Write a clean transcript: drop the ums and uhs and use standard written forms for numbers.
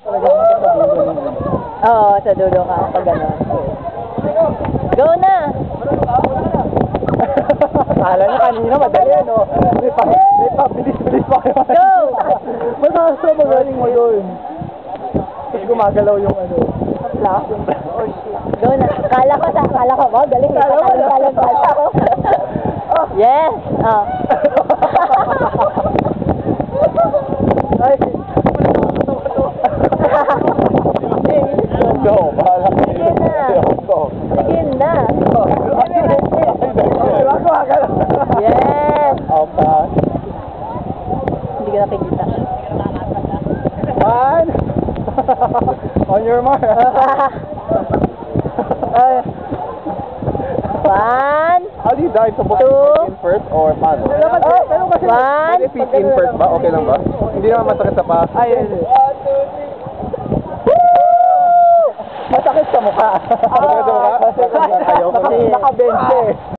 Oo, sa dulo ka. Pag gano'n. Go na! Kala niya kanina madali, no? May pabilis-bilis pa kayo. Go! Mataas na magaling mo doon. Tapos gumagalaw yung ano. Flash. Oh shit. Go na. Kala ko, wow, galing. Kala ko. Yes! Oh. Ay, go, bahala ka. Sige na. Go. Sige na. Yes! Opa. Hindi ka nakikita. One. On your mark. Ay. One. How do you dive sa book? Two. In first or paano? One. Pwede feet in first ba? Okay lang ba? Hindi naman masakit sa pa. Ay. Masakit sa mukha. Masakit sa mukha? Naka-bench eh.